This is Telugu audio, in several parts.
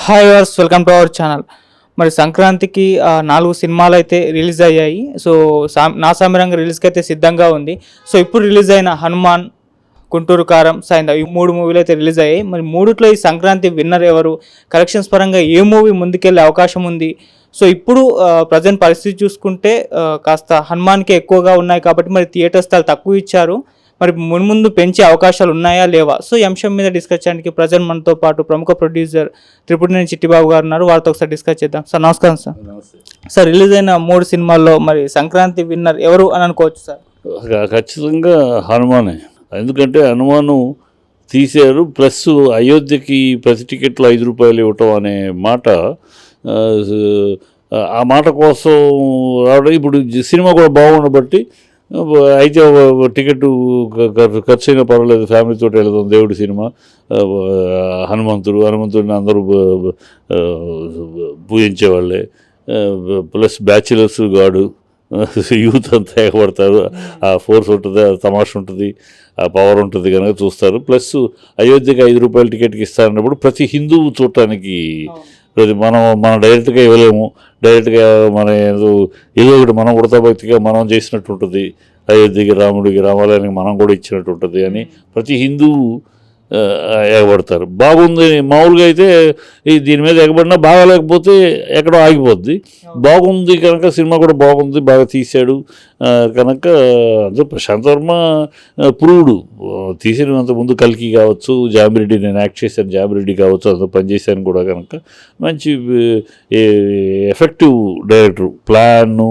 Hi viewers welcome to our channel. మరి సంక్రాంతికి 4 సినిమాలు అయితే రిలీజ్ అయ్యాయి. సో నా సామిరంగ రిలీజ్కి అయితే సిద్ధంగా ఉంది. సో ఇప్పుడు రిలీజ్ అయిన హనుమాన్, గుంటూరు కారం, సైంధవ్ ఈ 3 మూవీలు అయితే రిలీజ్ అయ్యాయి. మరి మూడిట్లో ఈ సంక్రాంతి విన్నర్ ఎవరు, కలెక్షన్స్ పరంగా ఏ మూవీ ముందుకెళ్ళే అవకాశం ఉంది? సో ఇప్పుడు ప్రజెంట్ పరిస్థితి చూసుకుంటే కాస్త హనుమాన్కే ఎక్కువగా ఉన్నాయి కాబట్టి మరి థియేటర్ స్థాయిలు తక్కువ ఇచ్చారు. మరి మున్ముందు పెంచే అవకాశాలు ఉన్నాయా లేవా? సో ఈ అంశం మీద డిస్కస్ చేయడానికి ప్రజెంట్ మనతో పాటు ప్రముఖ ప్రొడ్యూసర్ త్రిపుటినేని చిట్టిబాబు గారు ఉన్నారు. వారితో ఒకసారి డిస్కస్ చేద్దాం. సార్ నమస్కారం. సార్ రిలీజ్ అయిన 3 సినిమాల్లో మరి సంక్రాంతి విన్నర్ ఎవరు అని అనుకోవచ్చు సార్? ఖచ్చితంగా హనుమానే. ఎందుకంటే హనుమాను తీశారు, ప్లస్ అయోధ్యకి ప్రతి టికెట్లో 5 రూపాయలు ఇవ్వటం అనే మాట, ఆ మాట కోసం రావడం. ఇప్పుడు సినిమా కూడా బాగుండబట్టి అయితే టికెట్ ఖర్చు అయినా పర్వాలేదు, ఫ్యామిలీతో వెళ్దాం, దేవుడి సినిమా, హనుమంతుడిని అందరూ పూజించేవాళ్ళే, ప్లస్ బ్యాచిలర్స్ గాడు యూత్ అంతా ఎగబడతారు. ఆ ఫోర్స్ ఉంటుంది, ఆ తమాష ఉంటుంది, ఆ పవర్ ఉంటుంది కనుక చూస్తారు. ప్లస్ అయోధ్యకి 5 రూపాయల టికెట్కి ఇస్తారన్నప్పుడు ప్రతి హిందువు చూడటానికి, మనం డైరెక్ట్గా ఇవ్వలేము. డైరెక్ట్గా మన ఏదో ఒకటి మనం ఉడతాభక్తిగా మనం చేసినట్టు ఉంటుంది. అయోధ్యకి, రాముడికి, రామాలయానికి మనం కూడా ఇచ్చినట్టు ఉంటుంది అని ప్రతి హిందువు ఎగబడతారు. బాగుంది. మామూలుగా అయితే దీని మీద ఎగబడినా బాగాలేకపోతే ఎక్కడో ఆగిపోద్ది. బాగుంది కనుక సినిమా కూడా బాగుంది, బాగా తీశాడు కనుక అదే ప్రశాంత్ వర్మ పురుడు తీసినంత ముందు కల్కి కావచ్చు, జామిరెడ్డి, నేను యాక్ట్ చేశాను, జామిరెడ్డి కావచ్చు, అంత పనిచేశాను కూడా కనుక మంచి ఎఫెక్టివ్ డైరెక్టర్. ప్లాను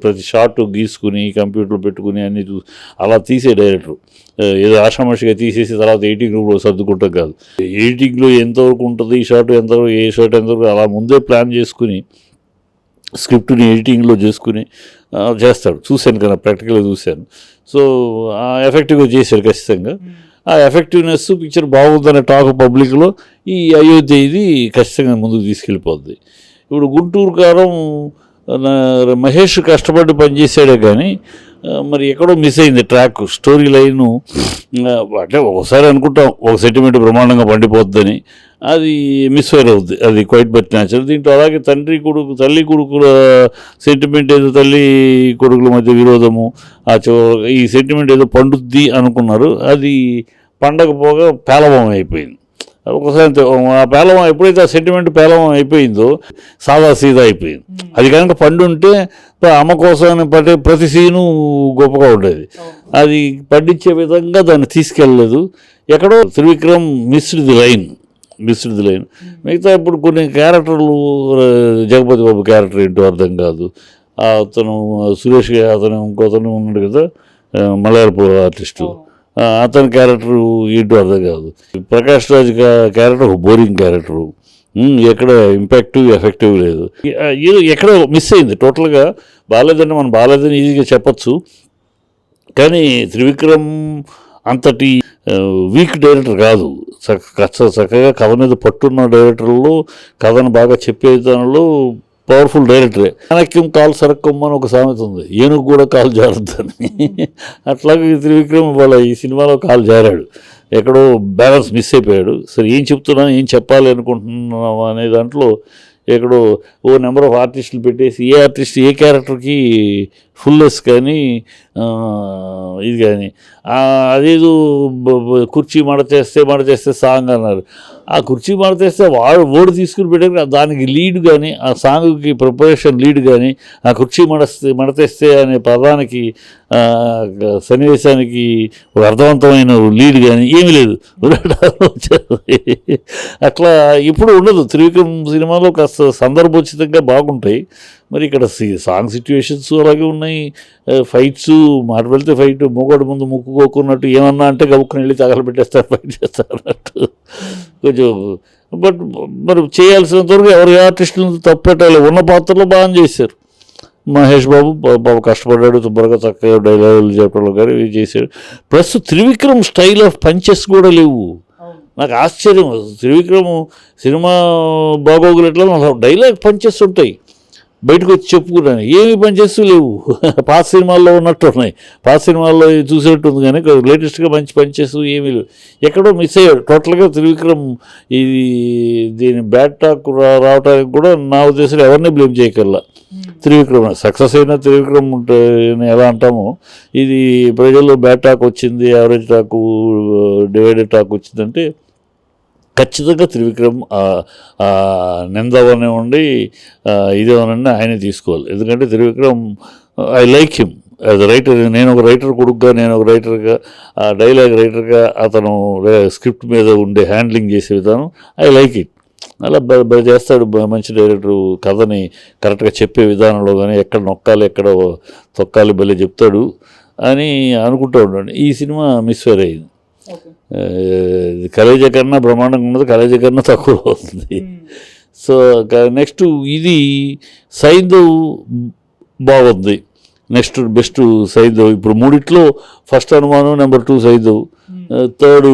ప్రతి షాట్ గీసుకుని కంప్యూటర్లో పెట్టుకుని అన్నీ అలా తీసే డైరెక్టర్. ఏదో ఆషామాషిగా తీసేసి తర్వాత ఎడిటింగ్ రూమ్లో సర్దుకుంటాం కాదు. ఎడిటింగ్లో ఎంతవరకు ఉంటుంది, ఈ షాట్ ఎంతవరకు, ఏ షాట్ ఎంతవరకు అలా ముందే ప్లాన్ చేసుకుని స్క్రిప్ట్ని ఎడిటింగ్లో చేసుకుని చేస్తాడు. చూశాను కదా, ప్రాక్టికల్గా చూశాను. సో ఆ ఎఫెక్టివ్గా చేశాడు ఖచ్చితంగా. ఆ ఎఫెక్టివ్నెస్ పిక్చర్ బాగుందనే టాక్ పబ్లిక్లో ఈ అయోధ్య ఇది ఖచ్చితంగా ముందుకు తీసుకెళ్ళిపోద్ది. ఇప్పుడు గుంటూరు కారం మహేష్ కష్టపడి పనిచేసాడే కానీ మరి ఎక్కడో మిస్ అయింది ట్రాక్, స్టోరీ లైను. అంటే ఒకసారి అనుకుంటాం ఒక సెంటిమెంట్ బ్రహ్మాండంగా పండిపోద్దని, అది మిస్ఫైర్ అవుద్ది. అది క్వైట్ బట్ న్యాచురల్. దీంట్లో అలాగే తల్లి కొడుకుల సెంటిమెంట్ ఏదో, తల్లి కొడుకుల మధ్య విరోధము, ఈ సెంటిమెంట్ ఏదో పండుద్ది అనుకున్నారు. అది పండకపోగా పేలవం అయిపోయింది. ఒకసారి ఆ పేలవం ఎప్పుడైతే ఆ సెంటిమెంట్ పేలవం అయిపోయిందో సాదా సీదా అయిపోయింది. అది కనుక పండుంటే అమ్మ కోసం పట్టే ప్రతి సీను గొప్పగా ఉండేది. అది పండించే విధంగా దాన్ని తీసుకెళ్ళలేదు. ఎక్కడో త్రివిక్రమ్ మిస్డ్ ది లైన్. మిగతా ఇప్పుడు కొన్ని క్యారెక్టర్లు, జగపతి బాబు క్యారెక్టర్ ఏంటో అర్థం కాదు. అతను సురేష్, అతను ఇంకోతను ఉన్నాడు కదా మలయాళపు ఆర్టిస్టు, అతని క్యారెక్టరు ఏంటో అర్థం కాదు. ప్రకాష్ రాజ్ క్యారెక్టర్ ఒక బోరింగ్ క్యారెక్టరు, ఎక్కడ ఇంపాక్టివ్ ఎఫెక్టివ్ లేదు. ఏదో ఎక్కడ మిస్ అయింది. టోటల్గా బాగాలేదంటే మనం బాగాలేదని ఈజీగా చెప్పచ్చు, కానీ త్రివిక్రమ్ అంతటి వీక్ డైరెక్టర్ కాదు. చక్కగా కథ మీద పట్టున్న డైరెక్టర్లో, కథను బాగా చెప్పే దానిలో పవర్ఫుల్ డైరెక్టరే. చాణక్యం కాలు సరక్కమ్మని ఒక సామెత ఉంది, ఏనుగు కూడా కాలు జారుద్దని. అట్లాగే త్రివిక్రమ్ వాళ్ళ ఈ సినిమాలో కాలు జారాడు, ఎక్కడో బ్యాలెన్స్ మిస్ అయిపోయాడు. సరే ఏం చెప్తున్నాను, ఏం చెప్పాలి అనుకుంటున్నాం అనే దాంట్లో ఎక్కడో నెంబర్ ఆఫ్ ఆర్టిస్టులు పెట్టేసి ఏ ఆర్టిస్ట్ ఏ క్యారెక్టర్కి ఫుల్లెస్ కానీ ఇది కానీ, అదేదో కుర్చీ మడచేస్తే సాంగ్ అన్నారు. ఆ కుర్చీ మడచేస్తే ఓడి తీసుకుని పెట్టారు, దానికి లీడ్ కానీ, ఆ సాంగ్కి ప్రిపరేషన్ లీడ్ కానీ, ఆ కుర్చీ మడతేస్తే అనే పదానికి, సన్నివేశానికి ఒక అర్థవంతమైన లీడ్ కానీ ఏమీ లేదు. అట్లా ఇప్పుడు ఉండదు. త్రివిక్రమ్ సినిమాలో కాస్త సందర్భోచితంగా బాగుంటాయి. మరి ఇక్కడ సాంగ్ సిచ్యువేషన్స్ అలాగే ఉన్నాయి. ఫైట్స్ మాట వెళ్తే ఫైట్, మూగోడు ముందు ముక్కుకోకున్నట్టు, ఏమన్నా అంటే గబుక్కుని వెళ్ళి తగలబెట్టేస్తారు, ఫైట్ చేస్తారు అన్నట్టు కొంచెం. బట్ మరి చేయాల్సినంత వరకు ఎవరి ఆర్టిస్టులను తప్పెట్టాలి. ఉన్న పాత్రలో బాగా చేశారు. మహేష్ బాబు కష్టపడ్డాడు, తుబ్బరగా చక్కగా డైలాగులు చెప్పడంలో కానీ చేశాడు. Plus Trivikram style of punches కూడా లేవు. నాకు ఆశ్చర్యం. త్రివిక్రమ్ సినిమా బాగోగులు ఎట్లా డైలాగ్ పంచెస్ ఉంటాయి. బయటకు వచ్చి చెప్పుకున్నాను, ఏమి పనిచేస్తూ లేవు. పాత సినిమాల్లో ఉన్నట్టు ఉన్నాయి, పాత సినిమాల్లో చూసినట్టు ఉంది, కానీ లేటెస్ట్గా మంచి పనిచేస్తూ ఏమీ లేవు. ఎక్కడో మిస్ అయ్యాడు టోటల్గా త్రివిక్రమ్. ఇది దీని బ్యాడ్ టాక్ రావడానికి కూడా నా ఉద్దేశంలో ఎవరిని బ్లేమ్ చేయగల. త్రివిక్రమ్ సక్సెస్ అయిన త్రివిక్రమ్ ఎలా అంటామో, ఇది ప్రజల్లో బ్యాడ్ టాక్ వచ్చింది, యావరేజ్ టాకు, డివైడెడ్ టాక్ వచ్చిందంటే ఖచ్చితంగా త్రివిక్రమ్ నిందవనివ్వండి ఇదేమనండి ఆయనే తీసుకోవాలి. ఎందుకంటే Trivikram I like him as a writer. నేను ఒక రైటర్ కొడుకుగా, నేను ఒక రైటర్గా, డైలాగ్ రైటర్గా అతను స్క్రిప్ట్ మీద ఉండే హ్యాండ్లింగ్ చేసే విధానం ఐ లైక్ ఇట్. అలా చేస్తాడు, మంచి డైరెక్టరు. కథని కరెక్ట్గా చెప్పే విధానంలో కానీ ఎక్కడ నొక్కాలి ఎక్కడ తొక్కాలి భలే చెప్తాడు అని అనుకుంటూ ఉండండి. ఈ సినిమా మిస్ఫైర్ అయింది. కలేజా కన్నా బ్రహ్మాండంగా ఉన్నది, కలేజా కన్నా తక్కువ అవుతుంది. సో నెక్స్ట్ ఇది సైంధవ్ బాగుంది, నెక్స్ట్ బెస్ట్ సైంధవ్. ఇప్పుడు మూడిట్లో first Hanuman, number 2 Saindhav, third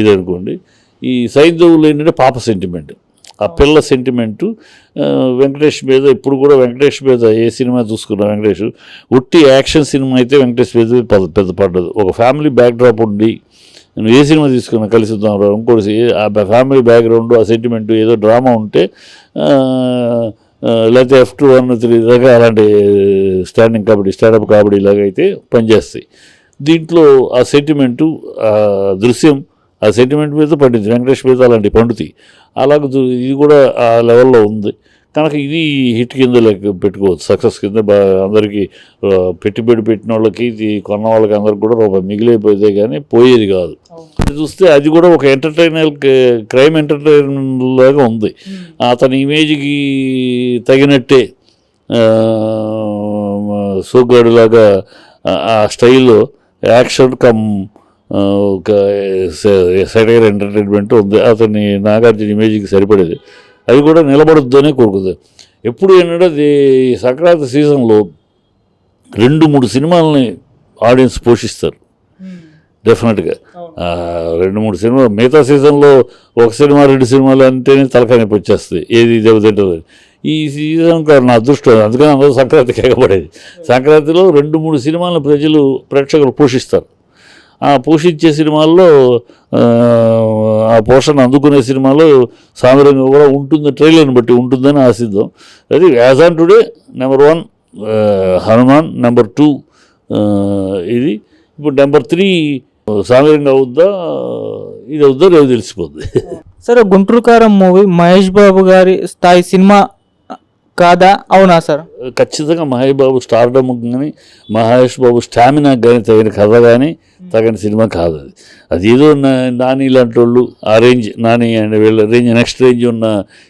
ఇది అనుకోండి. ఈ సైంధవ్లో ఏంటంటే పాప సెంటిమెంట్, ఆ పిల్ల సెంటిమెంటు వెంకటేష్ మీద. ఇప్పుడు కూడా వెంకటేష్ మీద ఏ సినిమా చూసుకున్నా వెంకటేష్ ఒట్టి యాక్షన్ సినిమా అయితే వెంకటేష్ మీద పెద్ద పడ్డదు. ఒక ఫ్యామిలీ బ్యాక్డ్రాప్ ఉండి నువ్వు ఏ సినిమా తీసుకున్నా, కలిసి ఇంకోటి ఆ ఫ్యామిలీ బ్యాక్గ్రౌండ్, ఆ సెంటిమెంట్, ఏదో డ్రామా ఉంటే లేకపోతే F2, 1, 3 దాకా అలాంటి స్టాండప్ కబడ్డీ లాగా అయితే పనిచేస్తాయి. దీంట్లో ఆ సెంటిమెంటు, దృశ్యం, ఆ సెంటిమెంట్ మీద పండింది, వెంకటేష్ మీద అలాంటి పండుతాయి. అలాగే ఇది కూడా ఆ లెవెల్లో ఉంది కనుక ఇది హిట్ కింద లెక్క పెట్టుకోవచ్చు, సక్సెస్ కింద. అందరికీ పెట్టుబడి పెట్టిన వాళ్ళకి, ఇది కొన్న వాళ్ళకి అందరికి కూడా రూపాయి మిగిలిపోయేదే కానీ పోయేది కాదు. చూస్తే అది కూడా ఒక క్రైమ్ ఎంటర్టైనర్ లాగా ఉంది. అతని ఇమేజ్కి తగినట్టే సోగ్గాడులాగా ఆ స్టైల్లో యాక్షన్ కమ్ ఒక సైటైర్ ఎంటర్టైన్మెంట్ ఉంది. అతని నాగార్జున ఇమేజ్కి సరిపడేది. అది కూడా నిలబడొద్దనే కోరుకుంది. ఎప్పుడు ఏంటంటే అది సంక్రాంతి సీజన్లో 2-3 సినిమాలని ఆడియన్స్ పోషిస్తారు డెఫినెట్గా. 2-3 సినిమాలు, మిగతా సీజన్లో ఒక సినిమా 2 సినిమాలు అంటేనే తలకాయ నొప్పి వచ్చేస్తుంది, ఏది దెబ్బతింటుంది. ఈ సీజన్ నా అదృష్టం, అందుకని అందరూ సంక్రాంతికి ఎగబడేది. సంక్రాంతిలో 2-3 సినిమాలను ప్రేక్షకులు పోషిస్తారు. ఆ పోషించే సినిమాల్లో, ఆ పోషణ అందుకునే సినిమాలో సామరంగా కూడా ఉంటుంది, ట్రైలర్ని బట్టి ఉంటుందని ఆశిద్దాం. అది as on today number 1 Hanuman, number 2 ఇది. ఇప్పుడు నెంబర్ 3 సామరంగా అవుద్దా ఇది అవుద్దా రేపు తెలిసిపోద్ది. సరే, గుంటూరు కారం మూవీ మహేష్ బాబు గారి స్థాయి సినిమా కాదా? అవునా సార్? ఖచ్చితంగా మహేష్ బాబు స్టార్డమ్ కానీ, మహేష్ బాబు స్టామినా కానీ తగిన కథ కానీ తగిన సినిమా కాదు అది. అది ఏదో నాని లాంటి వాళ్ళు, ఆ రేంజ్ నాని అండ్ వీళ్ళ రేంజ్, నెక్స్ట్ రేంజ్ ఉన్న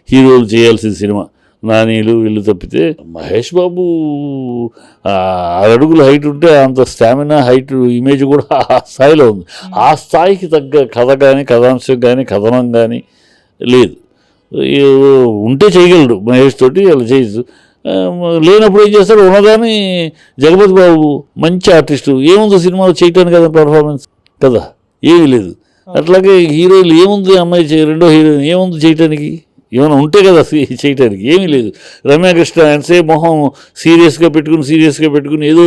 హీరోలు చేయాల్సిన సినిమా నానీలు వీళ్ళు తప్పితే. మహేష్ బాబు 6 అడుగుల హైట్ ఉంటే అంత స్టామినా, హైట్, ఇమేజ్ కూడా ఆ స్థాయిలో ఉంది. ఆ స్థాయికి తగ్గ కథ కానీ, కథాంశం కానీ, కథనం కానీ లేదు. ఉంటే చేయగలడు మహేష్ తోటి, అలా చేయొచ్చు. లేనప్పుడు ఏం చేస్తాడు, ఉన్నదాన్ని జగపతి బాబు మంచి ఆర్టిస్టు, ఏముందో సినిమాలో చేయటానికి కదా పర్ఫార్మెన్స్ కదా, ఏమీ లేదు. అట్లాగే హీరోయిన్లు ఏముంది, అమ్మాయి రెండో హీరోయిన్ ఏముంది చేయటానికి, ఏమైనా ఉంటే కదా చేయటానికి, ఏమీ లేదు. రమ్యాకృష్ణ అంటే మొహం సీరియస్గా పెట్టుకుని ఏదో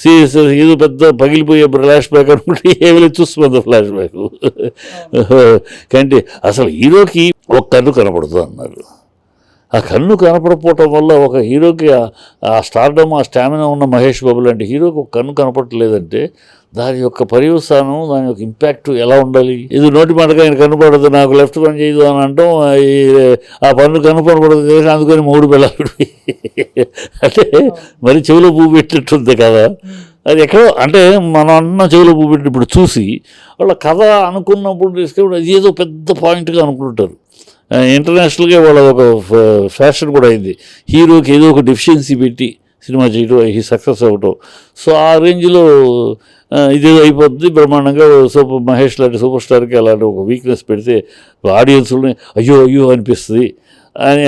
సీరియస్, ఏదో పెద్ద పగిలిపోయే ఫ్లాష్ బ్యాక్ అనుకుంటే ఏమీ లేదు, చూస్తుంది ఫ్లాష్ బ్యాక్. కంటే అసలు హీరోకి ఒక కన్ను కనపడుతుంది అన్నారు. ఆ కన్ను కనపడకపోవటం వల్ల ఒక హీరోకి ఆ స్టార్డమ్, ఆ స్టామినా ఉన్న మహేష్ బాబు లాంటి హీరోకి ఒక కన్ను కనపడలేదంటే దాని యొక్క పర్యవసానం, దాని యొక్క ఇంపాక్ట్ ఎలా ఉండాలి? ఇది నోటి మాటగా ఆయన కనపడదు, నాకు లెఫ్ట్ పని చేయదు అని అంటాం. ఆ పన్ను కనపడకూడదు కదా, అందుకని 3 పిల్లలు అంటే మరి చెవిలో పువ్వు పెట్టినట్టుంది కదా. అది ఎక్కడో అంటే మనం అన్న చెవిలో పువ్వు పెట్టినప్పుడు చూసి వాళ్ళ కథ అనుకున్నప్పుడు తీసుకెళ్ళి అది ఏదో పెద్ద పాయింట్గా అనుకుంటారు. ఇంటర్నేషనల్గా వాళ్ళ ఒక ఫ్యాషన్ కూడా అయింది, హీరోకి ఏదో ఒక డెఫిషియన్సీ పెట్టి సినిమా చేయడం, ఈ సక్సెస్ అవ్వటం. సో ఆ రేంజ్లో ఇదేదో అయిపోద్ది బ్రహ్మాండంగా. మహేష్ లాంటి సూపర్ స్టార్కి అలాంటి ఒక వీక్నెస్ పెడితే ఆడియన్స్ని అయ్యో అనిపిస్తుంది అని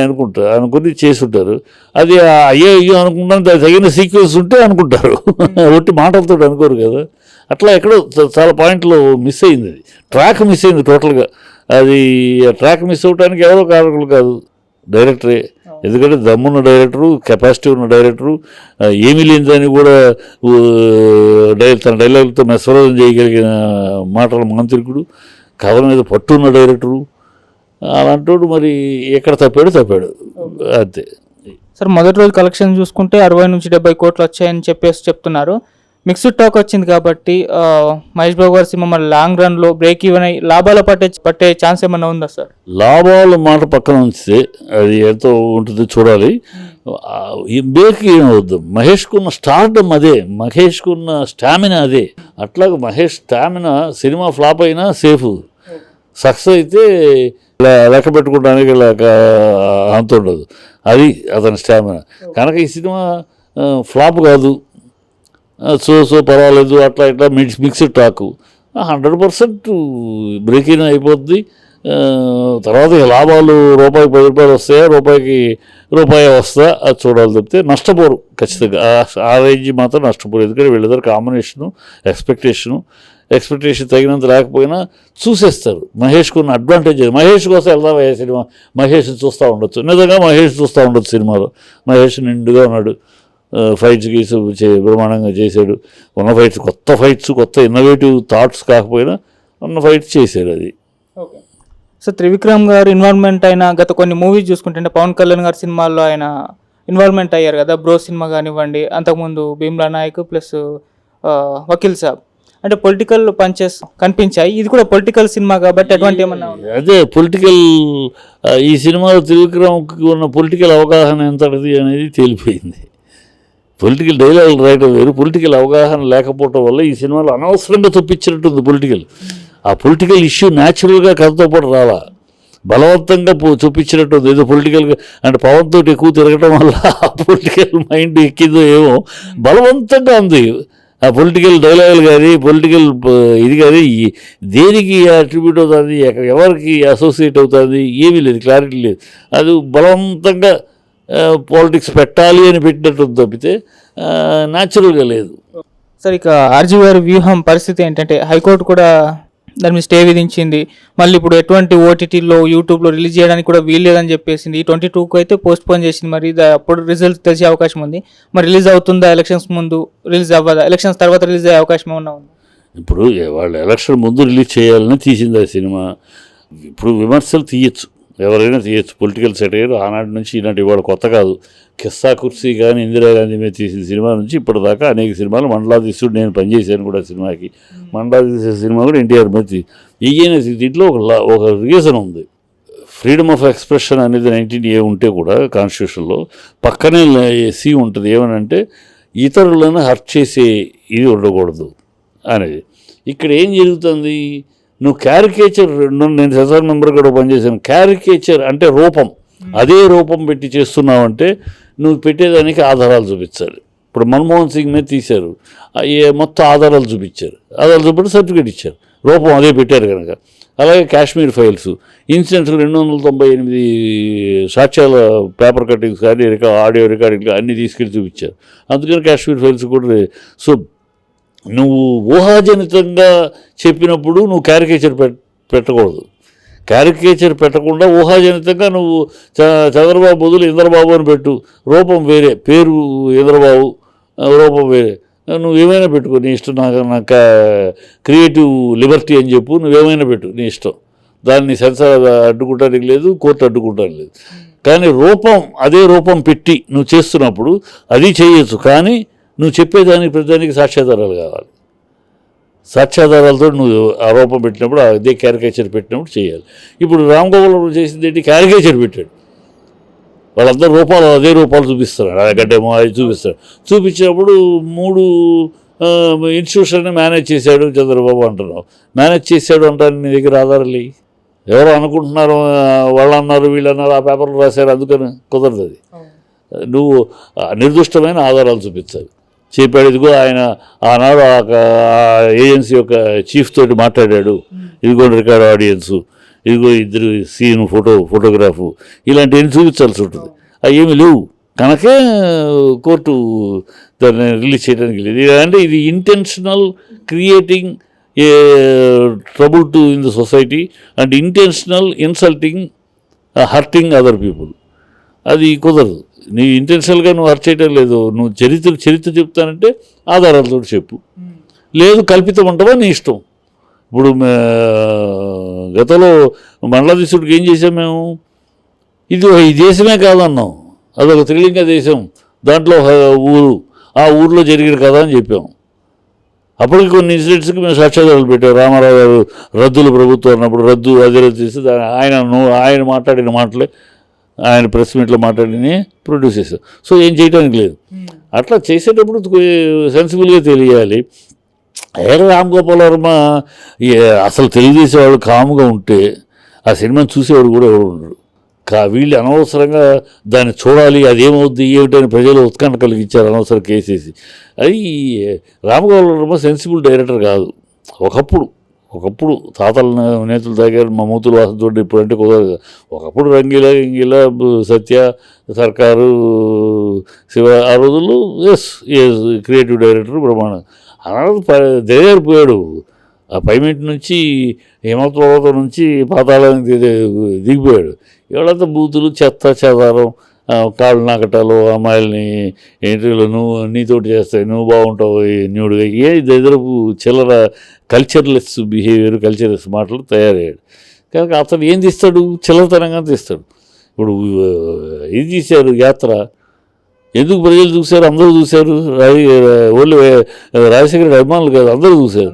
అనుకుని చేసుంటారు. అది అయ్యో అనుకుంటాను, దానికి తగిన సీక్వెన్స్ ఉంటే అనుకుంటారు, ఒట్టి మాటలతో అనుకోరు కదా. అట్లా ఎక్కడో చాలా పాయింట్లో మిస్ అయింది, అది ట్రాక్ మిస్ అయింది టోటల్గా. అది ట్రాక్ మిస్ అవ్వడానికి ఎవరో కారకులు కాదు, డైరెక్టరే. ఎందుకంటే దమ్మున్న డైరెక్టరు, కెపాసిటీ ఉన్న డైరెక్టరు, ఏమీ లేని దాన్ని కూడా తన డైలాగులతో మెస్మరైజ్ చేయగలిగిన మాటల మాంత్రికుడు, కథ మీద పట్టున్న డైరెక్టరు. అలాంటోడు మరి ఎక్కడ తప్పాడు అంతే. సార్ మొదటి రోజు కలెక్షన్ చూసుకుంటే 60 నుంచి 70 కోట్లు వచ్చాయని చెప్తున్నారు. మిక్స్డ్ టాక్ వచ్చింది కాబట్టి మహేష్ బాబు గారి సినిమా మరి లాంగ్ రన్లో బ్రేక్ ఈవెన్ అయ్యి లాభాలు పట్టే ఛాన్స్ ఏమన్నా ఉందా సార్? లాభాల మాట పక్కన ఉంచితే అది ఎంతో ఉంటుందో చూడాలి. బ్రేక్ ఏమవుద్దు. మహేష్కున్న స్టార్డమ్ అదే, మహేష్కున్న స్టామినా అదే. అట్లాగే మహేష్ స్టామినా సినిమా ఫ్లాప్ అయినా సేఫ్, సక్సెస్ అయితే లెక్క పెట్టుకోవడానికి అంత ఉండదు. అది అతని స్టామినా. కనుక ఈ సినిమా ఫ్లాప్ కాదు, సో పర్వాలేదు, అట్లా ఇట్లా మిక్స్డ్ టాకు 100% బ్రేక్ ఇన్ అయిపోద్ది. తర్వాత లాభాలు రూపాయి 10 రూపాయలు వస్తాయా, రూపాయి వస్తా, అది చూడాలి తప్పితే నష్టపోరు ఖచ్చితంగా. ఆ రేంజ్ మాత్రం నష్టపోరు. ఎందుకంటే వీళ్ళిద్దరు కాంబినేషను, ఎక్స్పెక్టేషన్ తగినంత లేకపోయినా చూసేస్తారు. మహేష్కు ఉన్న అడ్వాంటేజ్ అది. మహేష్ కోసం వెళ్దాం సినిమా, మహేష్ చూస్తూ ఉండొచ్చు. నిజంగా మహేష్ చూస్తూ ఉండొచ్చు సినిమాలో. మహేష్ నిండుగా ఉన్నాడు, ఫైట్స్ గీసు బ్రహ్మాండంగా చేశాడు. ఉన్న ఫైట్స్ కొత్త ఇన్నోవేటివ్ థాట్స్ కాకపోయినా ఉన్న ఫైట్స్ చేశాడు. అది ఓకే. సో త్రివిక్రమ్ గారు ఇన్వాల్వ్మెంట్ అయిన గత కొన్ని మూవీస్ చూసుకుంటే పవన్ కళ్యాణ్ గారి సినిమాల్లో ఆయన ఇన్వాల్వ్మెంట్ అయ్యారు కదా. బ్రో సినిమా కానివ్వండి, అంతకుముందు భీమ్లా నాయక్ ప్లస్ వకీల్ సాబ్, అంటే పొలిటికల్ పంచెస్ కనిపించాయి. ఇది కూడా పొలిటికల్ సినిమా కాబట్టి అటువంటి ఏమన్నా అదే పొలిటికల్. ఈ సినిమాలో త్రివిక్రమ్కి ఉన్న పొలిటికల్ అవగాహన ఎంతటిది అనేది తేలిపోయింది. పొలిటికల్ డైలాగులు రాయడం వేరు, పొలిటికల్ అవగాహన లేకపోవటం వల్ల ఈ సినిమాలో అనవసరంగా చూపించినట్టుంది పొలిటికల్. ఆ పొలిటికల్ ఇష్యూ న్యాచురల్గా కథతో పాటు రాలా, బలవంతంగా చూపించినట్టు. ఏదో పొలిటికల్గా అంటే పవన్ తోటి ఎక్కువ తిరగటం వల్ల ఆ పొలిటికల్ మైండ్ ఎక్కిందో ఏమో, బలవంతంగా ఉంది. ఆ పొలిటికల్ డైలాగులు కానీ, పొలిటికల్ ఇది కానీ దేనికి అట్రిబ్యూట్ అవుతుంది, ఎవరికి అసోసియేట్ అవుతుంది ఏమీ లేదు, క్లారిటీ లేదు. అది బలవంతంగా పాలిటిక్స్ పెట్టాలి అని పెట్టినట్టు తప్పితే న్యాచురల్గా లేదు. సార్ ఇక ఆర్జీ గారి వ్యూహం పరిస్థితి ఏంటంటే హైకోర్టు కూడా దాని మీద స్టే విధించింది. మళ్ళీ ఇప్పుడు ఎటువంటి ఓటీటీలో యూట్యూబ్లో రిలీజ్ చేయడానికి కూడా వీల్లేదని చెప్పేసింది. 22కు అయితే పోస్ట్ పోన్ చేసింది. మరి అప్పుడు రిజల్ట్ తెలిసే అవకాశం ఉంది. మరి రిలీజ్ అవుతుందా, ఎలక్షన్స్ ముందు రిలీజ్ అవ్వదా, ఎలక్షన్స్ తర్వాత రిలీజ్ అయ్యే అవకాశం ఏమన్నా ఉంది? ఇప్పుడు వాళ్ళు ఎలక్షన్ ముందు రిలీజ్ చేయాలని తీసింది ఆ సినిమా. ఇప్పుడు విమర్శలు తీయచ్చు, ఎవరైనా తీయచ్చు. పొలిటికల్ సెటైర్ ఆనాటి నుంచి ఈనాటి ఇవాళ కొత్త కాదు. కిస్సా కుర్సీ కానీ ఇందిరాగాంధీ మీద తీసిన సినిమా నుంచి ఇప్పటిదాకా అనేక సినిమాలు, మండలాధీశుడు నేను పనిచేశాను కూడా సినిమాకి. మండలాధీశుడు సినిమా కూడా ఎన్టీఆర్ మీద ఈయన. దీంట్లో ఒక రీజన్ ఉంది. ఫ్రీడమ్ ఆఫ్ ఎక్స్ప్రెషన్ అనేది 19A ఉంటే కూడా కాన్స్టిట్యూషన్లో పక్కనే సి ఉంటుంది. ఏమనంటే ఇతరులను హర్ట్ చేసే ఇది ఉండకూడదు అనేది. ఇక్కడ ఏం జరుగుతుంది, నువ్వు క్యారికేచర్, నేను సెన్సార్ మెంబర్ కూడా పనిచేశాను. క్యారికేచర్ అంటే రూపం, అదే రూపం పెట్టి చేస్తున్నావంటే నువ్వు పెట్టేదానికి ఆధారాలు చూపించాలి. ఇప్పుడు మన్మోహన్ సింగ్ మీద తీశారు, మొత్తం ఆధారాలు చూపించారు, ఆధారాలు చూపెట్టి సర్టిఫికేట్ ఇచ్చారు, రూపం అదే పెట్టారు కనుక. అలాగే కాశ్మీర్ ఫైల్స్ ఇన్సిడెంట్స్ 298 సాక్ష్యాల పేపర్ కట్టింగ్స్ కానీ ఆడియో రికార్డింగ్ అన్నీ తీసుకెళ్ళి చూపించారు. అందుకని కాశ్మీర్ ఫైల్స్ కూడా. సో నువ్వు ఊహాజనితంగా చెప్పినప్పుడు నువ్వు క్యారికేచర్ పెట్టకూడదు. క్యారికేచర్ పెట్టకుండా ఊహాజనితంగా నువ్వు చంద్రబాబు బదులు ఇంద్రబాబు అని పెట్టు, రూపం వేరే, పేరు ఇంద్రబాబు, రూపం వేరే, నువ్వేమైనా పెట్టుకో నీ ఇష్టం. నాకు క్రియేటివ్ లిబర్టీ అని చెప్పు, నువ్వేమైనా పెట్టు నీ ఇష్టం. దాన్ని సెన్సార్ అడ్డుకుంటానికి లేదు, కోర్టు అడ్డుకుంటానికి లేదు. కానీ రూపం అదే రూపం పెట్టి నువ్వు చేస్తున్నప్పుడు అది చేయొచ్చు. కానీ నువ్వు చెప్పేదానికి ప్రతిదానికి సాక్ష్యాధారాలు కావాలి. సాక్ష్యాధారాలతో నువ్వు ఆ రూపం పెట్టినప్పుడు అదే క్యారికేచర్ పెట్టినప్పుడు చేయాలి. ఇప్పుడు రామ్ గోపాల్ చేసింది ఏంటి, క్యారికేచర్ పెట్టాడు. వాళ్ళందరూ రూపాలు అదే రూపాలు చూపిస్తున్నాడు, గడ్డేమో అది చూపిస్తాడు. చూపించినప్పుడు 3 ఇన్స్టిట్యూషన్ని మేనేజ్ చేశాడు చంద్రబాబు అంటున్నావు. మేనేజ్ చేశాడు అంటాను, నీ దగ్గర ఆధారాలు లేవు. ఎవరో అనుకుంటున్నారు, వాళ్ళు అన్నారు, వీళ్ళు అన్నారు, ఆ పేపర్లు రాశారు, అందుకని కుదరదు. అది నువ్వు నిర్దిష్టమైన ఆధారాలు చూపించాలి. చెప్పాడు, ఇదిగో ఆయన ఆనాడు ఆ ఏజెన్సీ యొక్క చీఫ్ తోటి మాట్లాడాడు, ఇదిగో రికార్డ్ ఆడియన్సు, ఇదిగో ఇద్దరు సీన్ ఫోటోగ్రాఫు, ఇలాంటివన్నీ చూపించాల్సి ఉంటుంది. అవి ఏమి లేవు కనుకే కోర్టు దాన్ని రిలీజ్ చేయడానికి లేదు. అంటే ఇది intentional creating a trouble to in the society and intentional insulting hurting other people. అది కుదరదు. నీ ఇంటెన్షనల్గా నువ్వు హర్ట్ చేయడం లేదు, నువ్వు చరిత్ర చెప్తానంటే ఆధారాలతో చెప్పు, లేదు కల్పితం అంటావా నీ ఇష్టం. ఇప్పుడు గతంలో మండలాధీశుడికి ఏం చేసాం మేము, ఇది ఈ దేశమే కాదన్నాం, అదొక త్రిలింగ దేశం, దాంట్లో ఊరు, ఆ ఊరిలో జరిగిన కథ అని చెప్పాం. అప్పటికి కొన్ని ఇన్సిడెంట్స్కి మేము సాక్ష్యాధారాలు పెట్టాం. రామారావు గారు రద్దుల ప్రభుత్వం అన్నప్పుడు రద్దు చేసి ఆయన మాట్లాడిన మాటలే, ఆయన ప్రెస్ మీట్లో మాట్లాడిని ప్రొడ్యూస్ చేశారు. సో ఏం చేయడానికి లేదు. అట్లా చేసేటప్పుడు సెన్సిబుల్గా తెలియాలి. రామ్ గోపాల్ వర్మ అసలు తెలుగుదేశం వాళ్ళు కాముగా ఉంటే ఆ సినిమాని చూసేవాడు కూడా ఎవరు ఉండరు. వీళ్ళు అనవసరంగా దాన్ని చూడాలి, అదేమవుద్ది ఏమిటని ప్రజలు ఉత్కంఠ కలిగించారు అనవసరం కేసేసి. అది రామ్ గోపాల్ వర్మ సెన్సిబుల్ డైరెక్టర్ కాదు. ఒకప్పుడు తాతల నేతల దగ్గర మా మూతులు వాసంతో ఇప్పుడంటే కుదరదు. ఒకప్పుడు రంగీలా సత్య సర్కారు శివ ఆ రోజుల్లో క్రియేటివ్ డైరెక్టర్ బ్రహ్మాండం. అనాథ దిగజారిపోయాడు. ఆ పైమెంట్ నుంచి హిమవత్ పర్వతం నుంచి పాతాళానికి దిగిపోయాడు. ఎవడంతా బూతులు చెత్త చెదారం, కాళ్ళు నాకటాలు, అమ్మాయిలని ఇంటర్వ్యూలో నువ్వు నీతోటి చేస్తాయి, నువ్వు బాగుంటావు న్యూడ్గా, ఎదురపు చిల్లర కల్చర్లెస్ బిహేవియర్, కల్చర్లెస్ మాటలు తయారయ్యాడు. కనుక అతను ఏం తీస్తాడు, చిల్లరతనంగా తీస్తాడు. ఇప్పుడు ఇది తీశారు యాత్ర, ఎందుకు ప్రజలు చూశారు, అందరూ చూశారు. ఓన్లీ రాజశేఖర అభిమానులు కాదు, అందరూ చూశారు.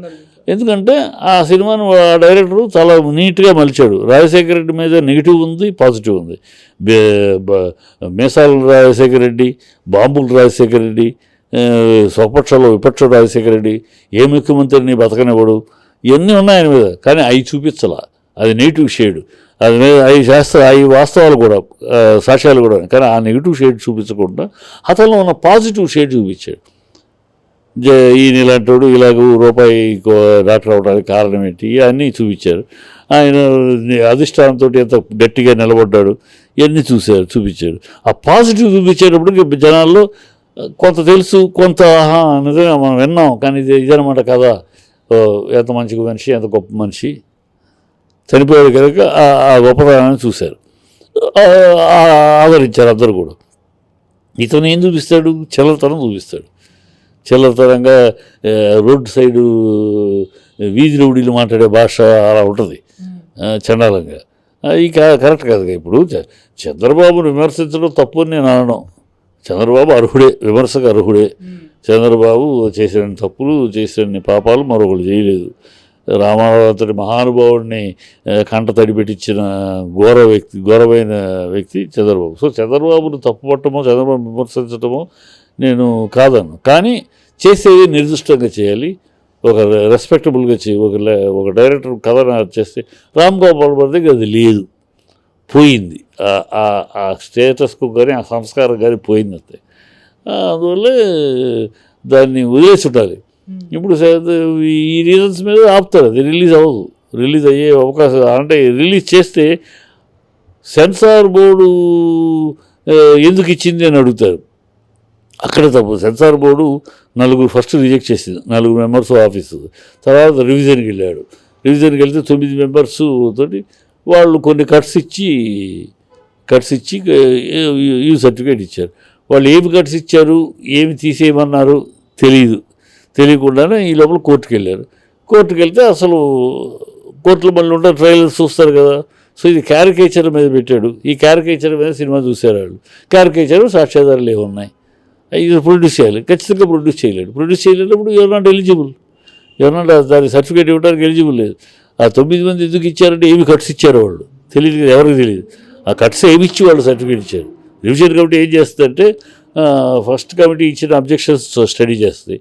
ఎందుకంటే ఆ సినిమాను ఆ డైరెక్టరు చాలా నీట్గా మలిచాడు. రాజశేఖర రెడ్డి మీద నెగిటివ్ ఉంది, పాజిటివ్ ఉంది. మేసాల రాజశేఖర రెడ్డి, బాంబుల రాజశేఖర రెడ్డి, స్వపక్షంలో విపక్ష రాజశేఖర రెడ్డి, ఏ ముఖ్యమంత్రిని బతకనివ్వడు, ఇవన్నీ ఉన్నాయి ఆయన మీద. కానీ అవి చూపించాల, అది నెగిటివ్ షేడ్. అది మీద అవి వాస్తవాలు కూడా, సాక్ష్యాలు కూడా. కానీ ఆ నెగిటివ్ షేడ్ చూపించకుండా అతనిలో ఉన్న పాజిటివ్ షేడ్ చూపించాడు. ఈయన ఇలాంటి ఇలాగ రూపాయి డాక్టర్ అవడానికి కారణం ఏంటి, ఇవన్నీ చూపించారు. ఆయన అధిష్టానంతో ఎంత గట్టిగా నిలబడ్డాడు, ఇవన్నీ చూపించాడు. ఆ పాజిటివ్ చూపించేటప్పుడు జనాల్లో కొంత తెలుసు, కొంత నిజంగా మనం విన్నాం, కానీ ఇదనమాట కదా, ఎంత మంచి మనిషి, ఎంత గొప్ప మనిషి, చనిపోయాడు కనుక ఆ గొప్పతనాన్ని చూశారు, ఆదరించారు అందరూ కూడా. ఇతను ఏం చూపిస్తాడు, చిల్లరతనం చూపిస్తాడు. చిల్లరతనంగా రోడ్ సైడు వీధి రౌడీలు మాట్లాడే భాష అలా ఉంటుంది చండాలంగా. అది కరెక్ట్ కాదు. ఇప్పుడు చంద్రబాబును విమర్శించడం తప్పు అని నేను అనడం. చంద్రబాబు అర్హుడే, విమర్శకు అర్హుడే. చంద్రబాబు చేసిన తప్పులు, చేసిన పాపాలు మరొకరు చేయలేదు. రామారావు అంతటి మహానుభావుడిని కంట తడిపెట్టించిన ఘోరమైన వ్యక్తి చంద్రబాబు. సో చంద్రబాబును తప్పుపట్టమో, చంద్రబాబు విమర్శించటమో నేను కాదను. కానీ చేసేది నిర్దిష్టంగా చేయాలి, ఒక రెస్పెక్టబుల్గా ఒక డైరెక్టర్ కథ చేస్తే రామ్ గోపాల్ వర్మ దగ్గర అది లేదు, పోయింది. ఆ స్టేటస్కు కానీ ఆ సంస్కారం కానీ పోయింది అంతే. అందువల్ల దాన్ని వదిలేసి ఉండాలి. ఇప్పుడు ఈ రీజన్స్ మీద ఆపుతారు, అది రిలీజ్ అవ్వదు. రిలీజ్ అయ్యే అవకాశం అంటే రిలీజ్ చేస్తే సెన్సార్ బోర్డు ఎందుకు ఇచ్చింది అని అడుగుతారు. అక్కడ తప్పు. సెన్సార్ బోర్డు ఫస్ట్ రిజెక్ట్ చేసింది, 4 మెంబర్స్ ఆఫీసు. తర్వాత రివిజన్కి వెళ్ళాడు. రివిజన్కి వెళ్తే 9 మెంబర్స్ తోటి వాళ్ళు కొన్ని కట్స్ ఇచ్చి యూ సర్టిఫికేట్ ఇచ్చారు. వాళ్ళు ఏమి కట్స్ ఇచ్చారు, ఏమి తీసేయమన్నారు తెలియకుండానే ఈ లోపల కోర్టుకు వెళ్ళారు. కోర్టుకు వెళ్తే అసలు కోర్టులో మళ్ళీ ఉంటారు, ట్రైలర్స్ చూస్తారు కదా. సో ఇది క్యారికేచర్ మీద పెట్టాడు. ఈ క్యారికేచర్ మీద సినిమా చూశారు వాళ్ళు. క్యారికేచర్ సాక్ష్యాధారాలు ఏమున్నాయి, ఇది ప్రొడ్యూస్ చేయాలి. ఖచ్చితంగా ప్రొడ్యూస్ చేయలేనప్పుడు ఎవరు నాట్ ఎలిజిబుల్, దాని సర్టిఫికేట్ ఇవ్వడానికి ఎలిజిబుల్ లేదు. ఆ 9 మంది ఎందుకు ఇచ్చారంటే ఏమి కట్స్ ఇచ్చారు వాళ్ళు తెలియదు, ఎవరికి తెలియదు. ఆ కట్స్ ఏమి ఇచ్చి వాళ్ళు సర్టిఫికేట్ ఇచ్చారు. రివిజన్ కమిటీ ఏం చేస్తుందంటే ఫస్ట్ కమిటీ ఇచ్చిన అబ్జెక్షన్స్ స్టడీ చేస్తుంది.